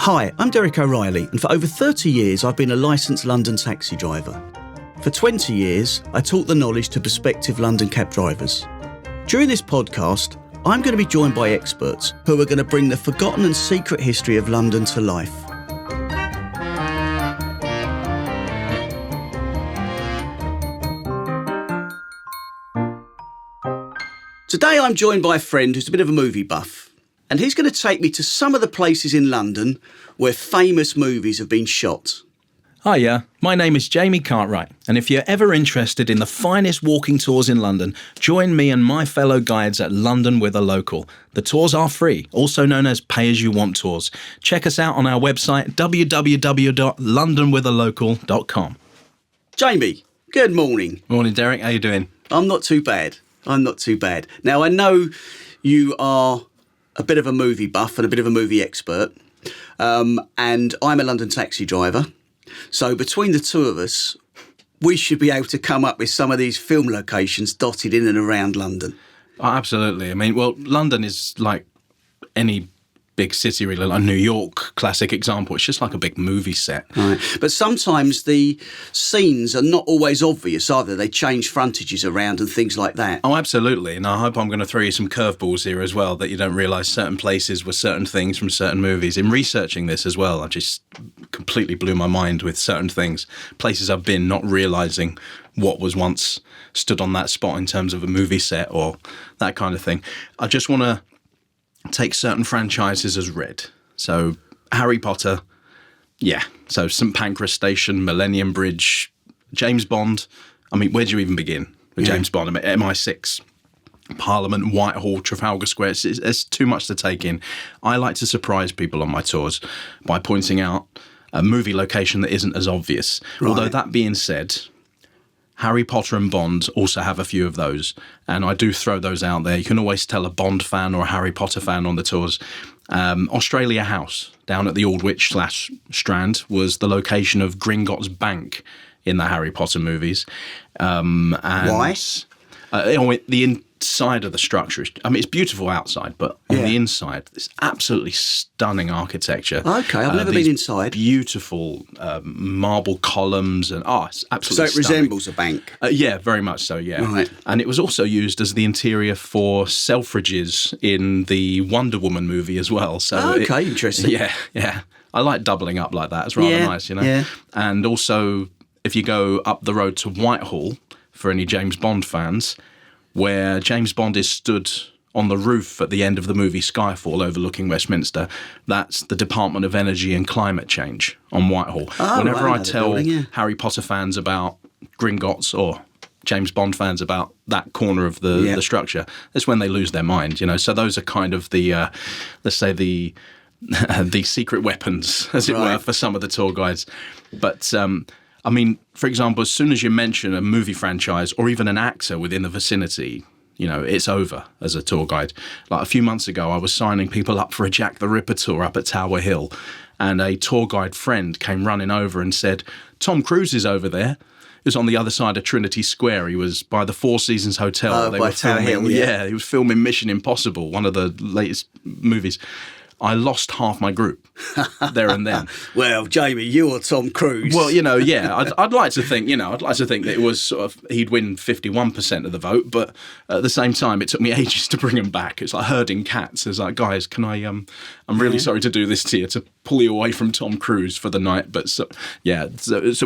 Hi, I'm Derek O'Reilly, and for over 30 years I've been a licensed London taxi driver. For 20 years, I taught the knowledge to prospective London cab drivers. During this podcast, I'm going to be joined by experts who are going to bring the forgotten and secret history of London to life. Today I'm joined by a friend who's a bit of a movie buff, and he's going to take me to some of the places in London where famous movies have been shot. Hiya, my name is Jaime Cartwright, and if you're ever interested in the finest walking tours in London, join me and my fellow guides at London with a Local. The tours are free, also known as pay-as-you-want tours. Check us out on our website, www.londonwithalocal.com. Jaime, good morning. Morning, Derek. How you doing? I'm not too bad. Now, I know you are a bit of a movie buff and a bit of a movie expert, and I'm a London taxi driver. So between the two of us, we should be able to come up with some of these film locations dotted in and around London. Oh, absolutely. I mean, well, London is like any big city, really, like New York, classic example. It's just like a big movie set. Right. But sometimes the scenes are not always obvious, are they? They change frontages around and things like that. Oh, absolutely. And I hope I'm going to throw you some curveballs here as well, that you don't realise certain places were certain things from certain movies. In researching this as well, I just completely blew my mind with certain things. Places I've been not realising what was once stood on that spot in terms of a movie set or that kind of thing. I just want to take certain franchises as read. So Harry Potter, yeah. So St Pancras Station, Millennium Bridge, James Bond. I mean, where do you even begin with James Bond? I mean, MI6, Parliament, Whitehall, Trafalgar Square. It's too much to take in. I like to surprise people on my tours by pointing out a movie location that isn't as obvious. Right. Although that being said, Harry Potter and Bond also have a few of those, and I do throw those out there. You can always tell a Bond fan or a Harry Potter fan on the tours. Australia House, down at the Aldwych / Strand, was the location of Gringotts Bank in the Harry Potter movies. Why? The inside of the structure, I mean, it's beautiful outside, but on the inside, it's absolutely stunning architecture. Okay, I've never been inside. Beautiful marble columns, and it's absolutely So it resembles a bank? Yeah, very much so, yeah. Right. And it was also used as the interior for Selfridges in the Wonder Woman movie as well. So interesting. Yeah. I like doubling up like that. It's rather nice, you know. Yeah. And also, if you go up the road to Whitehall, for any James Bond fans, where James Bond is stood on the roof at the end of the movie Skyfall overlooking Westminster, that's the Department of Energy and Climate Change on Whitehall. Whenever I tell Harry Potter fans about Gringotts or James Bond fans about that corner of the structure, that's when they lose their mind, you know. So those are kind of the, let's say the secret weapons, as it were, for some of the tour guides. But I mean, for example, as soon as you mention a movie franchise or even an actor within the vicinity, you know, it's over as a tour guide. Like a few months ago, I was signing people up for a Jack the Ripper tour up at Tower Hill, and a tour guide friend came running over and said, "Tom Cruise is over there." It was on the other side of Trinity Square. He was by the Four Seasons Hotel. They were Tower Hill, yeah, he was filming Mission Impossible, one of the latest movies. I lost half my group there and then. Well, Jaime, you or Tom Cruise? Well, you know, yeah, I'd like to think, that it was sort of, he'd win 51% of the vote, but at the same time, it took me ages to bring him back. It's like herding cats. It's like, guys, can I, I'm really sorry to do this to you, to pull you away from Tom Cruise for the night. But so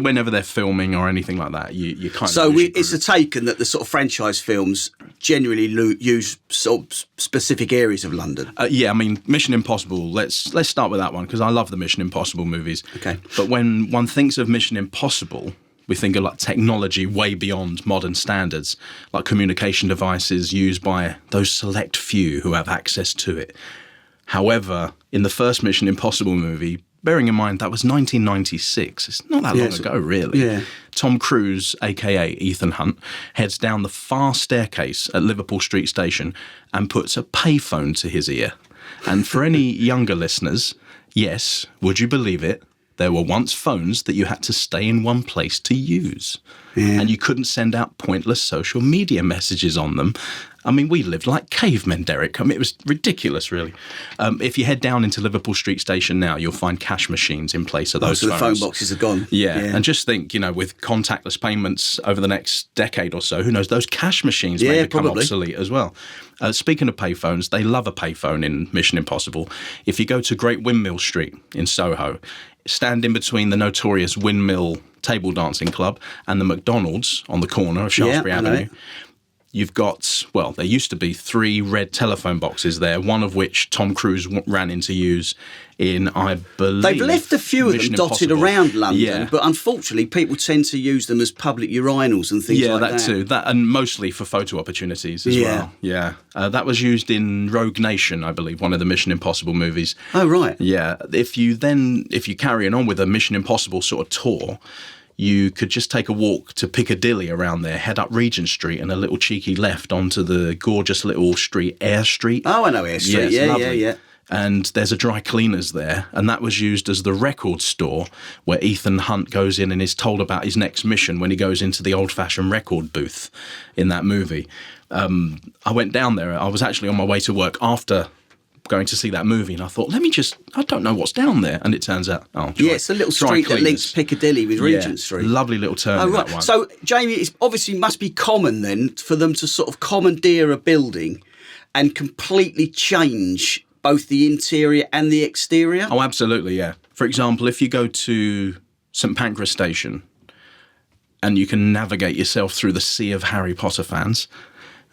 whenever they're filming or anything like that, you kind of... So it's a taken that the sort of franchise films generally use sort of specific areas of London. Yeah, I mean, Mission Impossible, let's start with that one, because I love the Mission Impossible movies. Okay. But when one thinks of Mission Impossible, we think of like technology way beyond modern standards, like communication devices used by those select few who have access to it. However, in the first Mission Impossible movie, bearing in mind that was 1996, it's not that long ago, really. Yeah. Tom Cruise, a.k.a. Ethan Hunt, heads down the far staircase at Liverpool Street Station and puts a payphone to his ear. And for any younger listeners, yes, would you believe it? There were once phones that you had to stay in one place to use. Yeah. And you couldn't send out pointless social media messages on them. I mean, we lived like cavemen, Derek. I mean, it was ridiculous, really. If you head down into Liverpool Street Station now, you'll find cash machines in place of those so phones. the phone boxes are gone. Yeah, and just think, with contactless payments over the next decade or so, who knows, those cash machines may become obsolete as well. Speaking of payphones, they love a payphone in Mission Impossible. If you go to Great Windmill Street in Soho, stand in between the notorious Windmill Table Dancing Club and the McDonald's on the corner of Shaftesbury Avenue. You've got, there used to be 3 red telephone boxes there, one of which Tom Cruise ran in to use in, I believe... They've left a few of them dotted around London, but unfortunately people tend to use them as public urinals and things like that. Yeah, that too. That, and mostly for photo opportunities as well. Yeah. That was used in Rogue Nation, I believe, one of the Mission Impossible movies. Oh, right. Yeah. If you carry on with a Mission Impossible sort of tour... you could just take a walk to Piccadilly around there, head up Regent Street and a little cheeky left onto the gorgeous little street, Eyre Street. Oh, I know Eyre Street, yeah. And there's a dry cleaners there, and that was used as the record store where Ethan Hunt goes in and is told about his next mission when he goes into the old-fashioned record booth in that movie. I went down there. I was actually on my way to work after going to see that movie, and I thought, I don't know what's down there, and it turns out, it's a little street that links Piccadilly with Regent Street. Lovely little turn in that one. So, Jamie, it obviously must be common then for them to sort of commandeer a building and completely change both the interior and the exterior? Oh, absolutely, yeah. For example, if you go to St Pancras Station and you can navigate yourself through the sea of Harry Potter fans,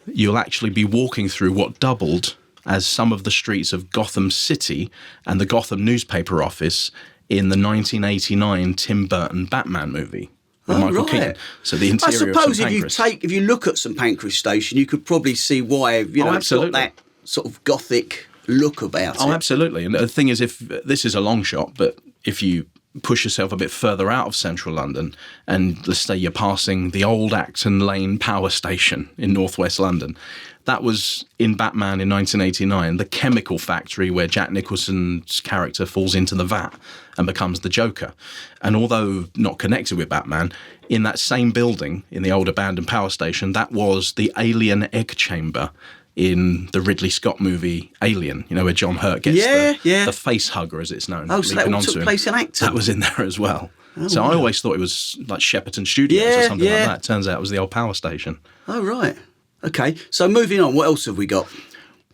you'll actually be walking through what doubled as some of the streets of Gotham City and the Gotham newspaper office in the 1989 Tim Burton Batman movie with Michael Keaton. So the interior of St Pancras. If you look at St Pancras Station, you could probably see why, it's got that sort of gothic look about it. Oh, absolutely. And the thing is, if this is a long shot, but if you push yourself a bit further out of central London and let's say you're passing the old Acton Lane power station in northwest London, that was in Batman in 1989, the chemical factory where Jack Nicholson's character falls into the vat and becomes the Joker. And although not connected with Batman, in that same building, in the old abandoned power station, that was the alien egg chamber in the Ridley Scott movie Alien, where John Hurt gets the face hugger, as it's known. Oh, so that all took place in Acton? That was in there as well. Oh, so I always thought it was like Shepperton Studios or something like that. Turns out it was the old power station. Oh, right. Okay, so moving on, what else have we got?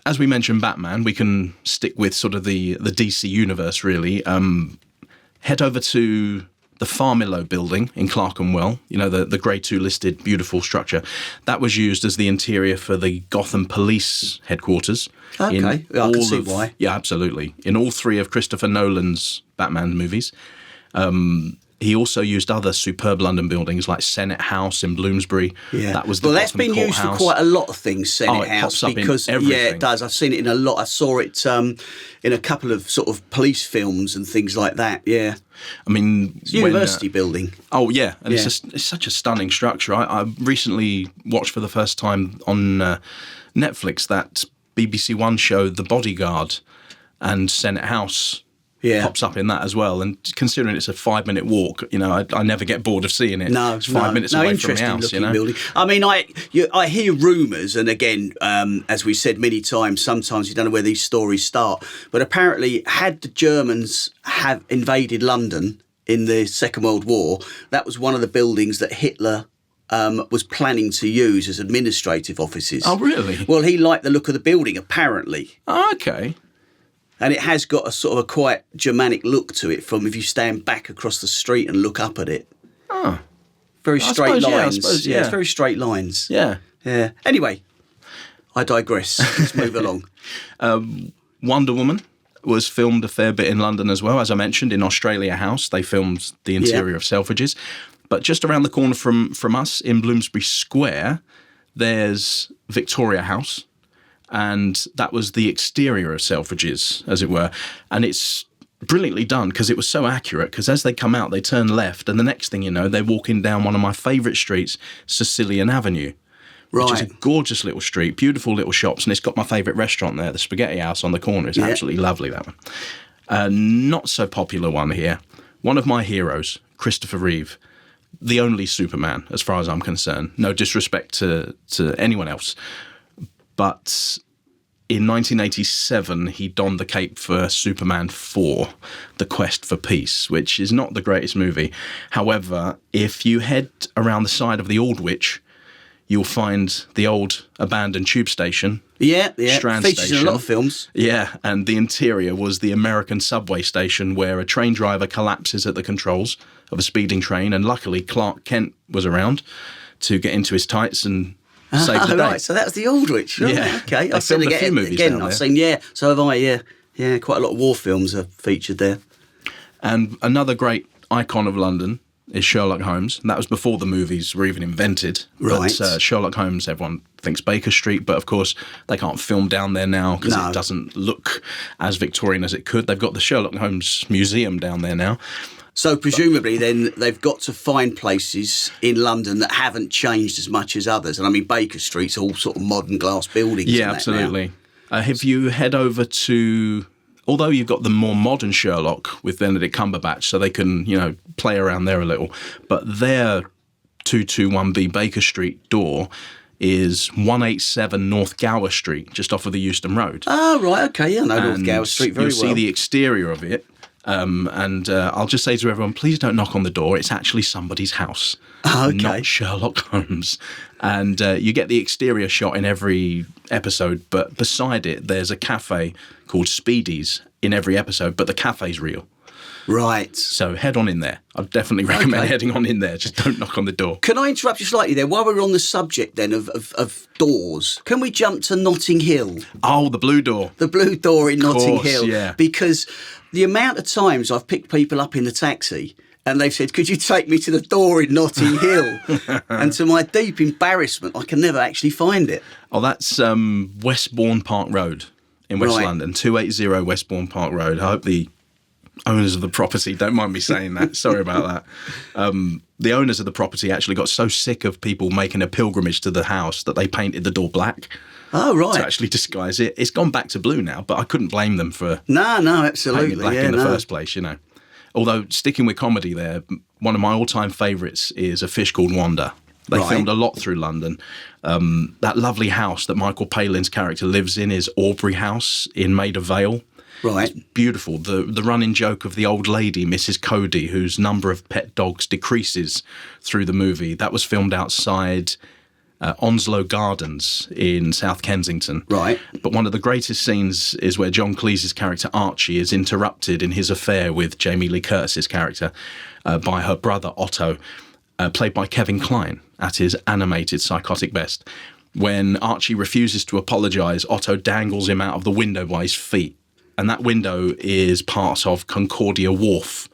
As we mentioned Batman, we can stick with sort of the DC universe, really. Head over to the Farmillo building in Clerkenwell, the Grade 2 listed beautiful structure. That was used as the interior for the Gotham Police headquarters. Okay, I can see why. Yeah, absolutely. In all 3 of Christopher Nolan's Batman movies. He also used other superb London buildings like Senate House in Bloomsbury. Yeah. That was the that's been used for quite a lot of things, Senate House. Pops up because in everything. Yeah, it does. I've seen it in a lot. I saw it in a couple of sort of police films and things like that, yeah. I mean... It's a university building. Oh, yeah. And it's such a stunning structure. I recently watched for the first time on Netflix that BBC One show The Bodyguard, and Senate House pops up in that as well. And considering it's a 5-minute walk, I never get bored of seeing it. No, it's 5 minutes away from the house. Building. I mean, I hear rumours, and again, as we said many times, sometimes you don't know where these stories start. But apparently, had the Germans have invaded London in the Second World War, that was one of the buildings that Hitler was planning to use as administrative offices. Oh, really? Well, he liked the look of the building, apparently. Oh, okay. And it has got a sort of a quite Germanic look to it from if you stand back across the street and look up at it. Oh. Very straight lines. Yeah, it's very straight lines. Yeah. Yeah. Anyway, I digress. Let's move along. Wonder Woman was filmed a fair bit in London as well. As I mentioned, in Australia House, they filmed the interior of Selfridges. But just around the corner from us in Bloomsbury Square, there's Victoria House. And that was the exterior of Selfridges, as it were. And it's brilliantly done because it was so accurate, because as they come out, they turn left, and the next thing you know, they're walking down one of my favourite streets, Sicilian Avenue, which is a gorgeous little street, beautiful little shops, and it's got my favourite restaurant there, the Spaghetti House on the corner. It's absolutely lovely, that one. Not so popular one here. One of my heroes, Christopher Reeve, the only Superman, as far as I'm concerned. No disrespect to anyone else. But in 1987, he donned the cape for Superman 4, The Quest for Peace, which is not the greatest movie. However, if you head around the side of the Aldwych, you'll find the old abandoned tube station. Yeah. Strand Features station. in a lot of films. Yeah, and the interior was the American subway station where a train driver collapses at the controls of a speeding train, and luckily Clark Kent was around to get into his tights and save the day. Right, so that was the Aldwych. Right, Yeah. okay. They filmed a few movies again. down I've there. seen, so have I. Yeah. Quite a lot of war films are featured there. And another great icon of London is Sherlock Holmes. And that was before the movies were even invented. Right. But Sherlock Holmes, everyone thinks Baker Street, but of course they can't film down there now because No. it doesn't look as Victorian as it could. They've got the Sherlock Holmes Museum down there now. So presumably then they've got to find places in London that haven't changed as much as others. And I mean, Baker Street's all sort of modern glass buildings. Yeah, and that absolutely. If you head over to... Although you've got the more modern Sherlock with Benedict Cumberbatch, so they can, play around there a little. But their 221B Baker Street door is 187 North Gower Street, just off of the Euston Road. Oh, right, okay, yeah, I know North And Gower Street very you'll well. see the exterior of it. And I'll just say to everyone, please don't knock on the door. It's actually somebody's house, Okay. not Sherlock Holmes. And you get the exterior shot in every episode, but beside it, there's a cafe called Speedy's in every episode, but the cafe's real. Right. So head on in there. I'd definitely recommend heading on in there. Just don't knock on the door. Can I interrupt you slightly there? While we're on the subject then of doors, can we jump to Notting Hill? Oh, the blue door. The blue door in Notting course, Hill. yeah. Because the amount of times I've picked people up in the taxi and they've said, could you take me to the door in Notting Hill? And to my deep embarrassment, I can never actually find it. Oh, that's Westbourne Park Road in West Right. London, 280 Westbourne Park Road. I hope the owners of the property don't mind me saying that. Sorry about that. The owners of the property actually got so sick of people making a pilgrimage to the house that they painted the door black Oh, right. to actually disguise it. It's gone back to blue now, but I couldn't blame them for No, painting absolutely. it black in the first place, Although, sticking with comedy there, one of my all-time favourites is A Fish Called Wanda. They Right. filmed a lot through London. That lovely house that Michael Palin's character lives in is Aubrey House in Maida Vale. Right. Beautiful. The running joke of the old lady, Mrs. Cody, whose number of pet dogs decreases through the movie. That was filmed outside Onslow Gardens in South Kensington. Right. But one of the greatest scenes is where John Cleese's character Archie is interrupted in his affair with Jamie Lee Curtis's character by her brother Otto, played by Kevin Kline at his animated psychotic best. When Archie refuses to apologise, Otto dangles him out of the window by his feet. And that window is part of Concordia Wharf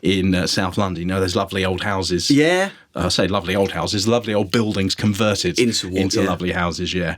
in South London. Those lovely old houses. Yeah. I say lovely old houses, lovely old buildings converted Into what, yeah. lovely houses, yeah.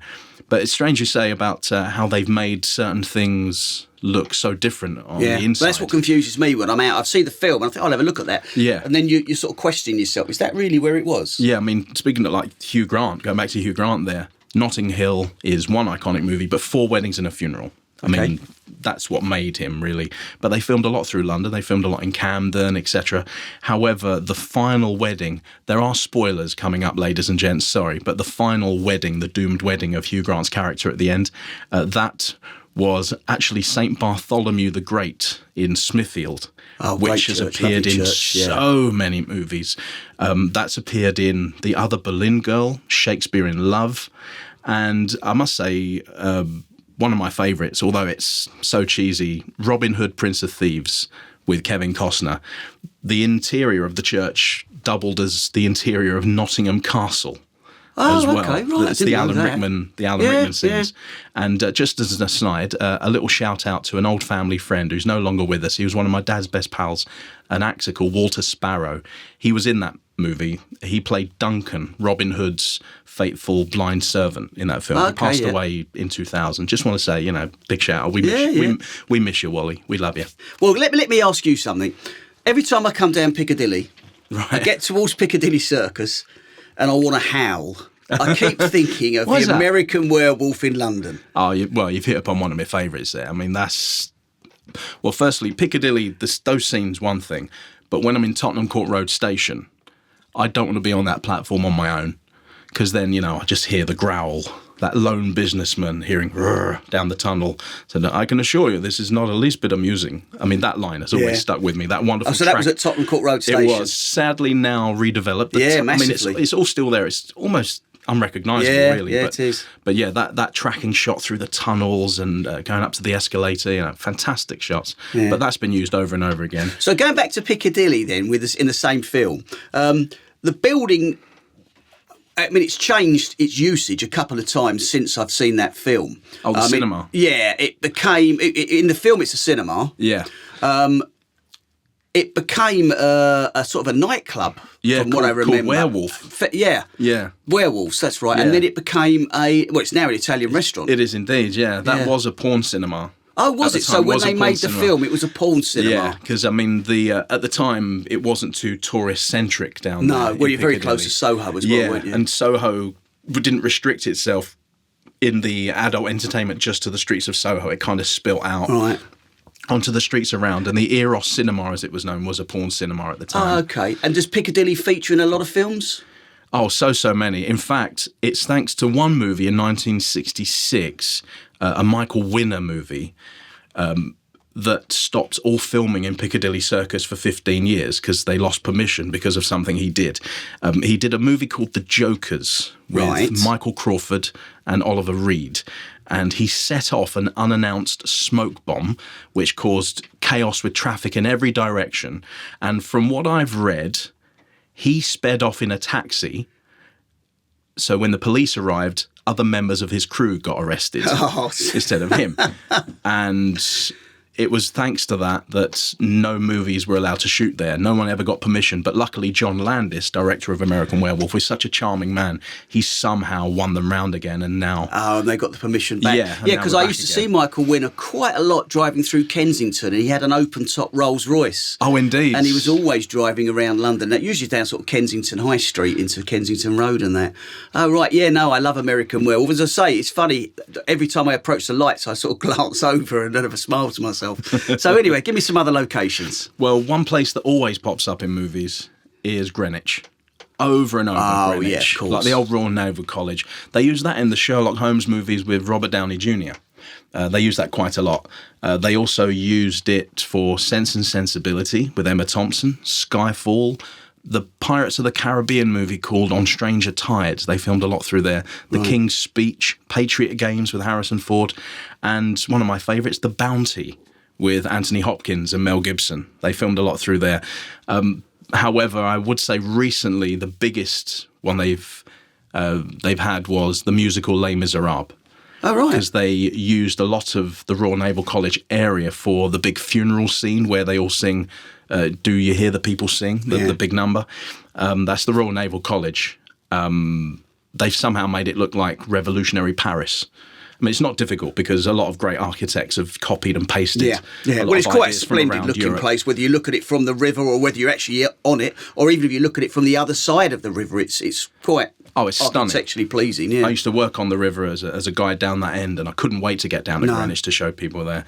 But it's strange you say about how they've made certain things look so different on Yeah, the inside. that's what confuses me when I'm out. I see the film and I think I'll have a look at that. Yeah. And then you sort of question yourself, is that really where it was? Yeah, I mean, speaking of like Hugh Grant, going back to Hugh Grant there, Notting Hill is one iconic movie, but Four Weddings and a Funeral. I mean, that's what made him, really. But they filmed a lot through London. They filmed a lot in Camden, etc. However, the final wedding, there are spoilers coming up, ladies and gents, sorry, but the final wedding, the doomed wedding of Hugh Grant's character at the end, that was actually St. Bartholomew the Great in Smithfield. Oh, which great has church, appeared lovely in church, yeah. so many movies. That's appeared in The Other Boleyn Girl, Shakespeare in Love, and I must say, one of my favourites, although it's so cheesy, Robin Hood, Prince of Thieves with Kevin Costner. The interior of the church doubled as the interior of Nottingham Castle. Oh, As well. okay, right. It's the Alan Rickman, Rickman scenes. Yeah. And just as an aside, a little shout out to an old family friend who's no longer with us. He was one of my dad's best pals, an actor called Walter Sparrow. He was in that movie. He played Duncan, Robin Hood's faithful blind servant in that film. He passed away in 2000. Just want to say, big shout out. We miss you, Wally. We love you. Well, let me ask you something. Every time I come down Piccadilly, I get towards Piccadilly Circus and I want to howl. I keep thinking of Why is the that? American Werewolf in London. Oh, you've hit upon one of my favourites there. I mean, that's... Well, firstly, Piccadilly, those scenes, one thing. But when I'm in Tottenham Court Road Station, I don't want to be on that platform on my own. Because then, I just hear the growl that lone businessman hearing "Rrr" down the tunnel said, "I can assure you this is not the least bit amusing." I mean, that line has always stuck with me. That wonderful so that was at Tottenham Court Road Station? It was. Sadly now redeveloped. But massively. I mean, it's all still there. It's almost unrecognisable, really. Yeah, it is. But yeah, that tracking shot through the tunnels and going up to the escalator, fantastic shots. Yeah. But that's been used over and over again. So going back to Piccadilly then, with us in the same film, the building, I mean, it's changed its usage a couple of times since I've seen that film. Oh, the cinema. It became, in the film it's a cinema. Yeah. It became a sort of a nightclub, from what I remember. Called Werewolf. Yeah. Werewolves, that's right. Yeah. And then it became it's now an Italian restaurant. It is indeed, yeah. That was a porn cinema. Oh, was it? So when they made the film, it was a porn cinema? Yeah, because, I mean, at the time, it wasn't too tourist-centric down there. No, well, you're very close to Soho as well, weren't you? And Soho didn't restrict itself in the adult entertainment just to the streets of Soho. It kind of spilt out onto the streets around. And the Eros Cinema, as it was known, was a porn cinema at the time. Oh, OK. And does Piccadilly feature in a lot of films? Oh, so many. In fact, it's thanks to one movie in 1966, a Michael Winner movie, that stopped all filming in Piccadilly Circus for 15 years because they lost permission because of something he did. He did a movie called The Jokers with Michael Crawford and Oliver Reed. And he set off an unannounced smoke bomb, which caused chaos with traffic in every direction. And from what I've read, he sped off in a taxi. So when the police arrived, other members of his crew got arrested instead of him. And it was thanks to that no movies were allowed to shoot there. No one ever got permission. But luckily, John Landis, director of American Werewolf, was such a charming man. He somehow won them round again, and now... Oh, and they got the permission back. Yeah, because I used to see Michael Winner quite a lot driving through Kensington, and he had an open-top Rolls-Royce. Oh, indeed. And he was always driving around London, usually down sort of Kensington High Street into Kensington Road and that. Oh, right, yeah, no, I love American Werewolf. As I say, it's funny, every time I approach the lights, I sort of glance over and have a smile to myself. So anyway, give me some other locations. Well, one place that always pops up in movies is Greenwich. Over and over, Greenwich. Yeah, of course. Like the old Royal Naval College. They use that in the Sherlock Holmes movies with Robert Downey Jr. They use that quite a lot. They also used it for Sense and Sensibility with Emma Thompson, Skyfall, the Pirates of the Caribbean movie called On Stranger Tides. They filmed a lot through there. The King's Speech, Patriot Games with Harrison Ford, and one of my favourites, The Bounty, with Anthony Hopkins and Mel Gibson. They filmed a lot through there. However, I would say recently the biggest one they've had was the musical Les Miserables. Oh, right. Because they used a lot of the Royal Naval College area for the big funeral scene where they all sing Do You Hear the People Sing, the big number. That's the Royal Naval College. They've somehow made it look like revolutionary Paris. I mean, it's not difficult because a lot of great architects have copied and pasted. Yeah. Well, it's quite a splendid looking place, whether you look at it from the river or whether you're actually on it, or even if you look at it from the other side of the river, it's quite it's stunning. Architecturally pleasing. Yeah. I used to work on the river as a guide down that end, and I couldn't wait to get down to Greenwich to show people there.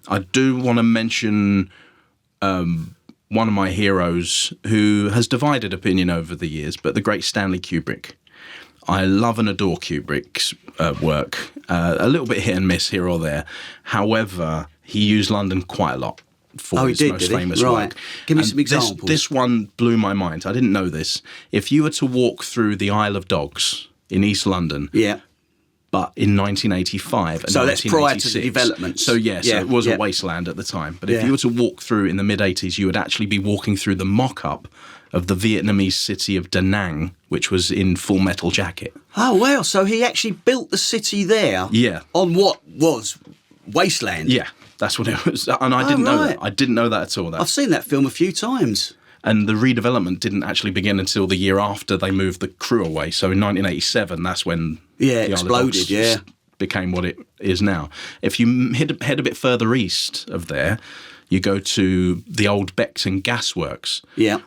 I do want to mention one of my heroes who has divided opinion over the years, but the great Stanley Kubrick. I love and adore Kubrick's work. A little bit hit and miss here or there. However, he used London quite a lot for his most famous work. Give me some examples. This one blew my mind. I didn't know this. If you were to walk through the Isle of Dogs in East London, but in 1985 and so that's prior to the development. So it was a wasteland at the time. But if you were to walk through in the mid-80s, you would actually be walking through the mock-up of the Vietnamese city of Da Nang, which was in Full Metal Jacket. Oh, wow. So he actually built the city there on what was wasteland? Yeah, that's what it was. And I didn't know that. I didn't know that at all. I've seen that film a few times. And the redevelopment didn't actually begin until the year after they moved the crew away. So in 1987, that's when the exploded, Isle of Dogs became what it is now. If you head a bit further east of there, you go to the old Beckton Gasworks,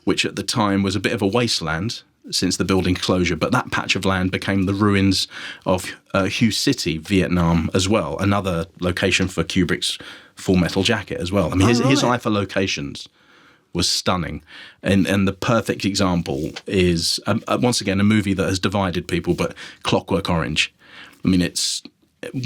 which at the time was a bit of a wasteland since the building closure. But that patch of land became the ruins of Hue City, Vietnam, as well. Another location for Kubrick's Full Metal Jacket as well. I mean, his eye for locations was stunning. And the perfect example is, once again, a movie that has divided people, but Clockwork Orange. I mean, it's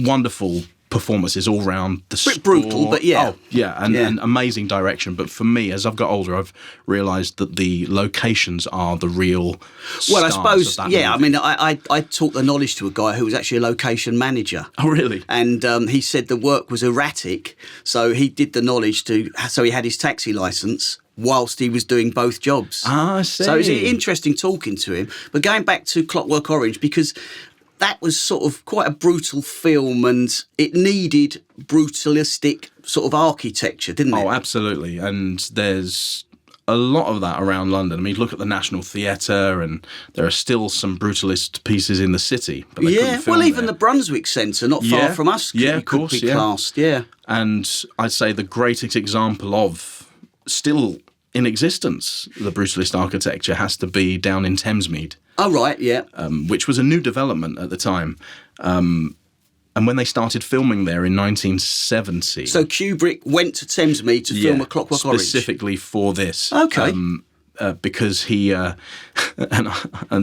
wonderful performances all round. The bit brutal, but yeah. Oh, yeah, and amazing direction. But for me, as I've got older, I've realised that the locations are the real Well, I stars suppose, of that yeah. movie. I mean, I taught the knowledge to a guy who was actually a location manager. Oh, really? And he said the work was erratic, so he did the knowledge so he had his taxi licence whilst he was doing both jobs. Ah, I see. So it was interesting talking to him. But going back to Clockwork Orange, because that was sort of quite a brutal film and it needed brutalistic sort of architecture, didn't it? Oh, absolutely. And there's a lot of that around London. I mean, look at the National Theatre, and there are still some brutalist pieces in the city. But they couldn't film well, even there. the Brunswick Centre, not far from us, could be classed, yeah. And I'd say the greatest example of still in existence, the brutalist architecture has to be down in Thamesmead. Oh, right, yeah. Which was a new development at the time. And when they started filming there in 1970... So Kubrick went to Thamesmead to film A Clockwork Orange? Specifically for this. Okay. Because he... and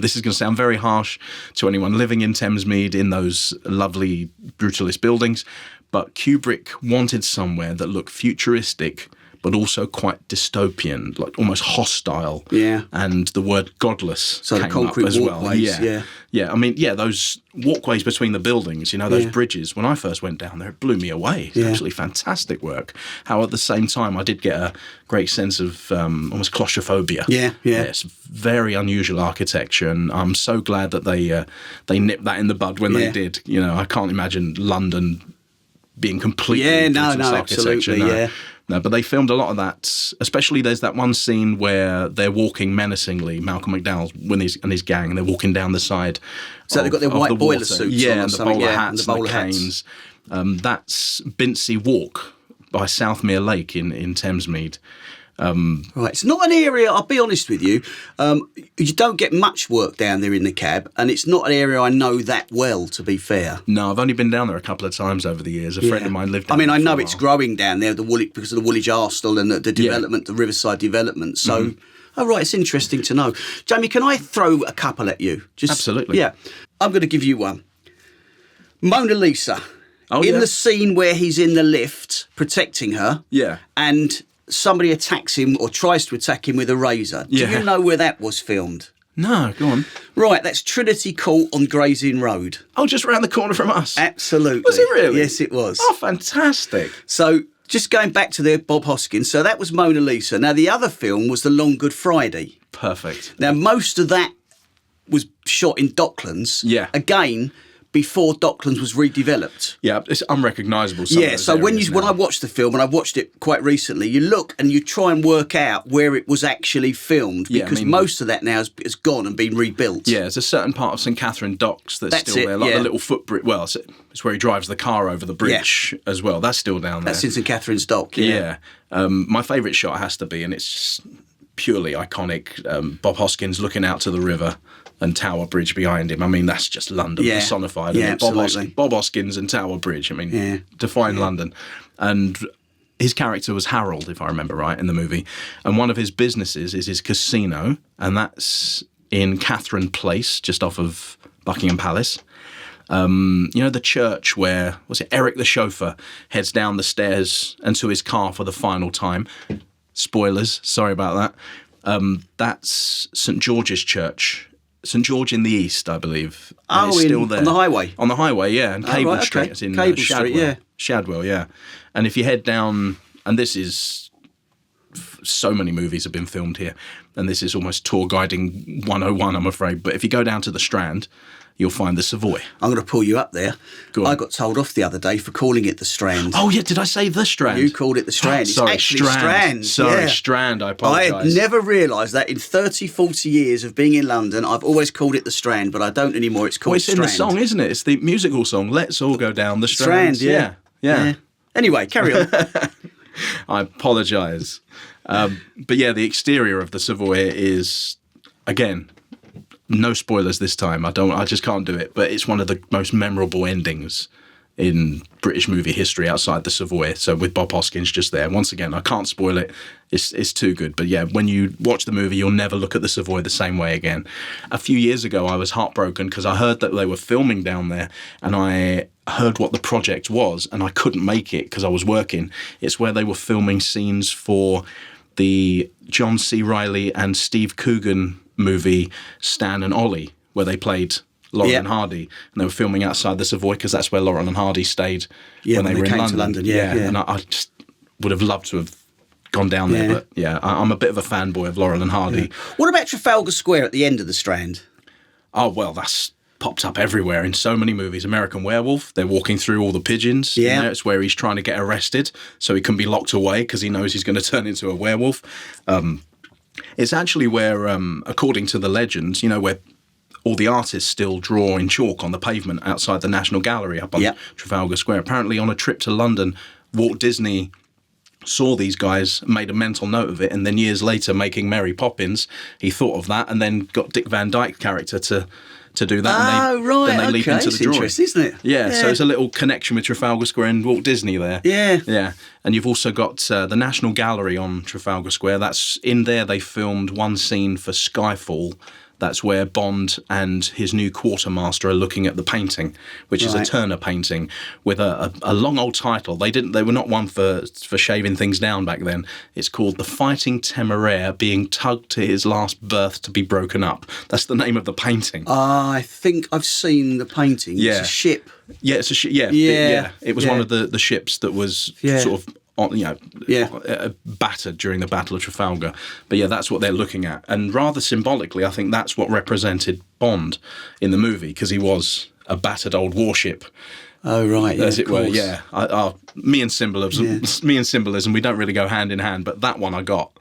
this is going to sound very harsh to anyone living in Thamesmead in those lovely brutalist buildings, but Kubrick wanted somewhere that looked futuristic but also quite dystopian, like almost hostile. Yeah. And the word godless so came the concrete up as walkways, well. Yeah. I mean, those walkways between the buildings, those bridges, when I first went down there, it blew me away. It's actually fantastic work. How at the same time I did get a great sense of almost claustrophobia. Yeah. It's very unusual architecture, and I'm so glad that they nipped that in the bud when they did. I can't imagine London being completely absolutely, yeah. No, but they filmed a lot of that. Especially, there's that one scene where they're walking menacingly, Malcolm McDowell and his gang, and they're walking down the side. So they've got their white boiler suits on, and the bowler hats and the canes. That's Bintsey Walk by Southmere Lake in Thamesmead. Right, it's not an area, I'll be honest with you, you don't get much work down there in the cab, and it's not an area I know that well, to be fair. No, I've only been down there a couple of times over the years. A friend of mine lived down there. I know it's growing down there, because of the Woolwich Arsenal and the development, the Riverside development, so... Oh, right, it's interesting to know. Jamie, can I throw a couple at you? Absolutely. Yeah, I'm going to give you one. Mona Lisa. In the scene where he's in the lift protecting her. Yeah. And somebody attacks him or tries to attack him with a razor. Do you know where that was filmed? No, go on. Right, that's Trinity Court on Gray's Inn Road. Oh, just round the corner from us? Absolutely. Was it really? Yes, it was. Oh, fantastic. So, just going back to the Bob Hoskins, so that was Mona Lisa. Now, the other film was The Long Good Friday. Perfect. Now, most of that was shot in Docklands. Yeah. Again, before Docklands was redeveloped. Yeah, it's unrecognisable. So when I watched the film, and I watched it quite recently, you look and you try and work out where it was actually filmed, because most of that now has gone and been rebuilt. Yeah, there's a certain part of St Catherine Docks that's still there, like the little footbridge. Well, it's where he drives the car over the bridge as well. That's still down there. That's in St Catherine's Dock. Yeah. My favourite shot has to be, and it's just purely iconic, Bob Hoskins looking out to the river and Tower Bridge behind him. I mean, that's just London personified. Yeah, Bob Hoskins and Tower Bridge. I mean, define London. And his character was Harold, if I remember right, in the movie. And one of his businesses is his casino, and that's in Catherine Place, just off of Buckingham Palace. The church where, Eric the chauffeur heads down the stairs and to his car for the final time. Spoilers, sorry about that. That's St George's Church. St George in the East, I believe. It's still there. On the highway? On the highway, yeah. And Cable Street. It's in Cable Shadwell. Street, yeah. Shadwell, yeah. And if you head down, and this is... So many movies have been filmed here, and this is almost tour guiding 101, I'm afraid. But if you go down to the Strand, you'll find the Savoy. I'm going to pull you up there. Go on. I got told off the other day for calling it the Strand. Oh, yeah, did I say the Strand? You called it the Strand. Sorry, it's actually Strand. Sorry, Strand, I apologise. I had never realised that in 30, 40 years of being in London, I've always called it the Strand, but I don't anymore. It's called Strand. It's in the song, isn't it? It's the musical song, Let's All Go Down the Strand. Strand, yeah. Anyway, carry on. I apologise. But yeah, the exterior of the Savoy is, again... No spoilers this time. I just can't do it. But it's one of the most memorable endings in British movie history outside the Savoy. So with Bob Hoskins just there. Once again, I can't spoil it. It's too good. But yeah, when you watch the movie, you'll never look at the Savoy the same way again. A few years ago, I was heartbroken because I heard that they were filming down there, and I heard what the project was, and I couldn't make it because I was working. It's where they were filming scenes for the John C. Reilly and Steve Coogan movie Stan and Ollie, where they played Laurel and Hardy, and they were filming outside the Savoy because that's where Laurel and Hardy stayed when they were in London. And I just would have loved to have gone down there, but I'm a bit of a fanboy of Laurel and Hardy. Yeah. What about Trafalgar Square at the end of the Strand? Oh, well, that's popped up everywhere in so many movies. American Werewolf, they're walking through all the pigeons. Yeah. It's where he's trying to get arrested so he can be locked away because he knows he's going to turn into a werewolf. It's actually where, according to the legends, where all the artists still draw in chalk on the pavement outside the National Gallery up on Trafalgar Square. Apparently on a trip to London, Walt Disney saw these guys, made a mental note of it, and then years later, making Mary Poppins, he thought of that and then got Dick Van Dyke character to do that. Then they leap into the drawing. Interesting, isn't it? Yeah, so it's a little connection with Trafalgar Square and Walt Disney there. Yeah. And you've also got the National Gallery on Trafalgar Square. That's in there. They filmed one scene for Skyfall. That's where Bond and his new quartermaster are looking at the painting, which is a Turner painting with a long old title. They were not one for shaving things down back then. It's called The Fighting Temeraire Being Tugged to His Last Berth to Be Broken Up. That's the name of the painting. I think I've seen the painting. Yeah. It's a ship. Yeah, it's a ship. Yeah. It was one of the ships that was sort of battered during the Battle of Trafalgar. But yeah, that's what they're looking at. And rather symbolically, I think that's what represented Bond in the movie, because he was a battered old warship. Oh, right. As it were, yeah. Me and symbolism, we don't really go hand in hand, but that one I got,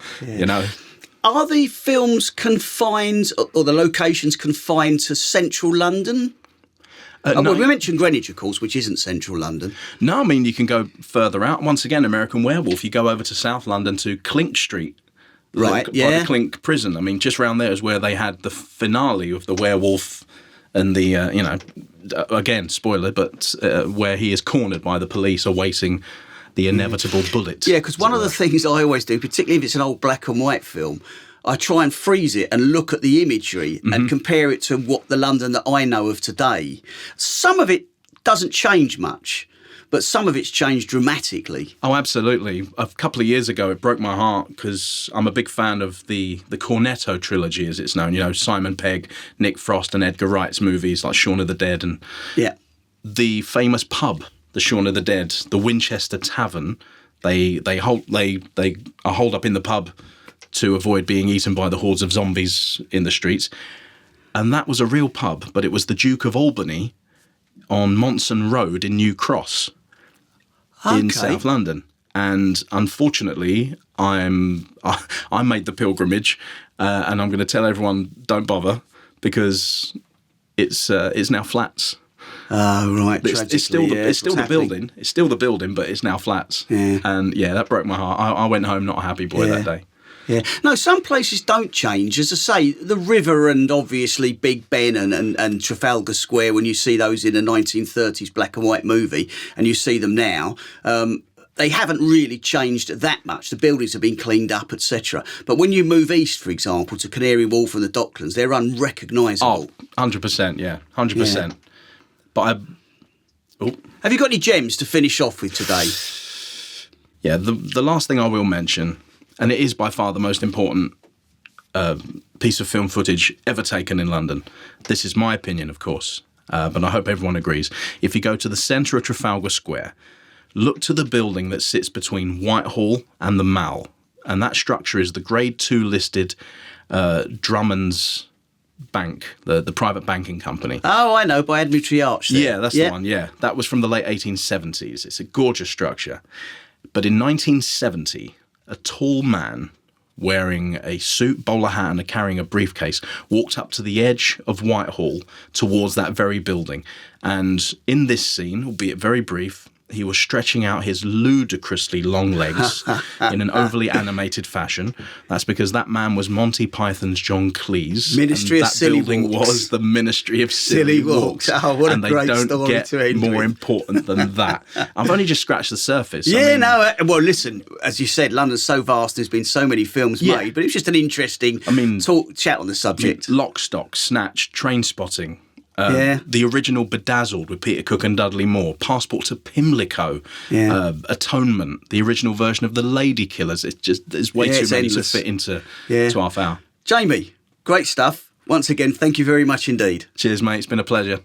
Are the films confined, or the locations confined to central London? No. Well, we mentioned Greenwich, of course, which isn't central London. No, I mean, you can go further out. Once again, American Werewolf, you go over to South London to Clink Street. Right, by the Clink prison. I mean, just round there is where they had the finale of the werewolf and the, again, spoiler, but where he is cornered by the police awaiting the inevitable bullet. Yeah, because one of the things I always do, particularly if it's an old black and white film, I try and freeze it and look at the imagery and compare it to what the London that I know of today. Some of it doesn't change much, but some of it's changed dramatically. Oh, absolutely. A couple of years ago, it broke my heart because I'm a big fan of the Cornetto trilogy, as it's known. Simon Pegg, Nick Frost and Edgar Wright's movies like Shaun of the Dead. And the famous pub, the Shaun of the Dead, the Winchester Tavern, they are holed up in the pub to avoid being eaten by the hordes of zombies in the streets. And that was a real pub, but it was the Duke of Albany on Monson Road in New Cross in South London. And unfortunately, I made the pilgrimage, and I'm going to tell everyone, don't bother, because it's now flats. Oh, right. It's still the building. It's still the building, but it's now flats. Yeah. And that broke my heart. I went home not a happy boy that day. Yeah. No, some places don't change. As I say, the river and obviously Big Ben and Trafalgar Square, when you see those in a 1930s black and white movie and you see them now, they haven't really changed that much. The buildings have been cleaned up, etc. But when you move east, for example, to Canary Wharf and the Docklands, they're unrecognisable. Oh, 100%, yeah. 100%. Yeah. But have you got any gems to finish off with today? Yeah, the last thing I will mention, and it is by far the most important piece of film footage ever taken in London. This is my opinion, of course, but I hope everyone agrees. If you go to the centre of Trafalgar Square, look to the building that sits between Whitehall and the Mall, and that structure is the Grade 2 listed Drummond's Bank, the private banking company. Oh, I know, by Admiralty Arch there. Yeah, that's the one, yeah. That was from the late 1870s. It's a gorgeous structure. But in 1970... a tall man wearing a suit, bowler hat and carrying a briefcase walked up to the edge of Whitehall towards that very building. And in this scene, albeit very brief, he was stretching out his ludicrously long legs in an overly animated fashion. That's because that man was Monty Python's John Cleese. Ministry and of Silly That building Walks. was the Ministry of Silly Walks. Oh, what a and they great don't story get to end more with. important than that. I've only just scratched the surface. Yeah, well, listen, as you said, London's so vast, there's been so many films Yeah. made, but it was just an interesting chat on the subject. Lock, Stock, Snatch, Train Spotting. Yeah. The original Bedazzled with Peter Cook and Dudley Moore, Passport to Pimlico, Atonement, the original version of The Lady Killers. There's way too many endless. to fit into to half hour. Jamie, great stuff. Once again, thank you very much indeed. Cheers, mate. It's been a pleasure.